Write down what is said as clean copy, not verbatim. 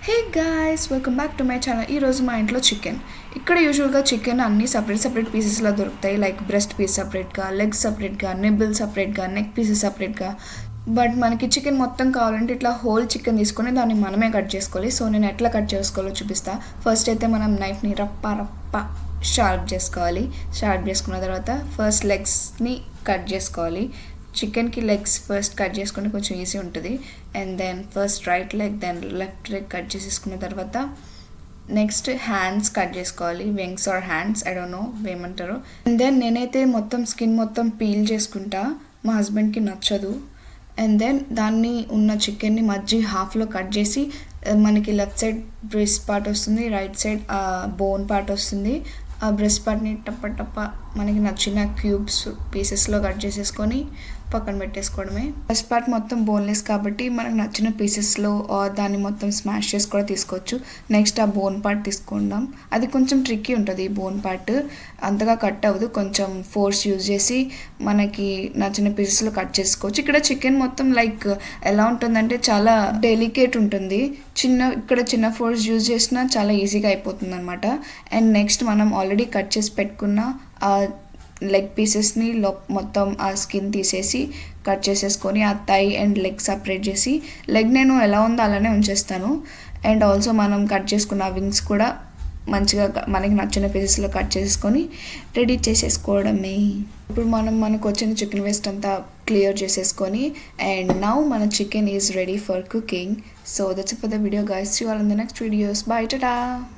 Hey guys, welcome back to my channel. ఈరోజు మా ఇంట్లో చికెన్. ఇక్కడ యూజువల్గా చికెన్ అన్ని సపరేట్ పీసెస్లో దొరుకుతాయి. లైక్ బ్రెస్ట్ పీస్ సపరేట్గా, లెగ్ సపరేట్గా, నిబ్బుల్ సపరేట్గా, నెక్ పీసెస్ సపరేట్గా. బట్ మనకి చికెన్ మొత్తం కావాలంటే ఇట్లా హోల్ చికెన్ తీసుకొని దాన్ని మనమే కట్ చేసుకోవాలి. సో నేను ఎట్లా కట్ చేసుకోవాలో చూపిస్తా. ఫస్ట్ అయితే మనం నైఫ్ని రప్ప షార్ప్ చేసుకోవాలి. షార్ప్ చేసుకున్న తర్వాత ఫస్ట్ లెగ్స్ని కట్ చేసుకోవాలి. చికెన్కి లెగ్స్ ఫస్ట్ కట్ చేసుకుంటే కొంచెం ఈజీ ఉంటుంది. And then first right leg, then left leg cut చేసేసుకున్న తర్వాత నెక్స్ట్ హ్యాండ్స్ కట్ చేసుకోవాలి. Wings or hands, I don't know ఏమంటారు. అండ్ దెన్ నేనైతే మొత్తం స్కిన్ మొత్తం పీల్ చేసుకుంటా, మా హస్బెండ్కి నచ్చదు. అండ్ దెన్ దాన్ని ఉన్న చికెన్ని మధ్య హాఫ్లో కట్ చేసి మనకి లెఫ్ట్ సైడ్ బ్రెస్ట్ పార్ట్ వస్తుంది, రైట్ సైడ్ బోన్ పార్ట్ వస్తుంది. ఆ బ్రెస్ట్ పార్ట్ని టప్ప మనకి నచ్చిన క్యూబ్స్ పీసెస్లో కట్ చేసేసుకొని పక్కన పెట్టేసుకోవడమే. బ్రెస్ట్ పార్ట్ మొత్తం బోన్లెస్ కాబట్టి మనకు నచ్చిన పీసెస్లో దాన్ని మొత్తం స్మాష్ చేసి కూడా తీసుకోవచ్చు. నెక్స్ట్ ఆ బోన్ పార్ట్ తీసుకుందాం. అది కొంచెం ట్రిక్కీ ఉంటుంది. ఈ బోన్ పార్ట్ అంతగా కట్ అవ్వదు, కొంచెం ఫోర్స్ యూజ్ చేసి మనకి నచ్చిన పీసెస్లో కట్ చేసుకోవచ్చు. ఇక్కడ చికెన్ మొత్తం లైక్ ఎలా ఉంటుందంటే చాలా డెలికేట్ ఉంటుంది. ఇక్కడ చిన్న ఫోర్స్ యూజ్ చేసినా చాలా ఈజీగా అయిపోతుంది అనమాట. అండ్ నెక్స్ట్ మనం ఆల్రెడీ కట్ చేసి పెట్టుకున్న ఆ లెగ్ పీసెస్ని మొత్తం ఆ స్కిన్ తీసేసి కట్ చేసేసుకొని ఆ థై అండ్ లెగ్ సపరేట్ చేసి, లెగ్ నేను ఎలా ఉందో అలానే ఉంచేస్తాను. అండ్ ఆల్సో మనం కట్ చేసుకున్న వింగ్స్ కూడా మంచిగా మనకి నచ్చిన పీసెస్లో కట్ చేసుకొని రెడీ చేసేసుకోవడమే. ఇప్పుడు మనకు వచ్చిన చికెన్ వేస్ట్ అంతా క్లియర్ చేసేసుకొని, అండ్ నౌ మన chicken is ready for cooking. So that's for the video guys. See you all in the next videos. Bye, Tata.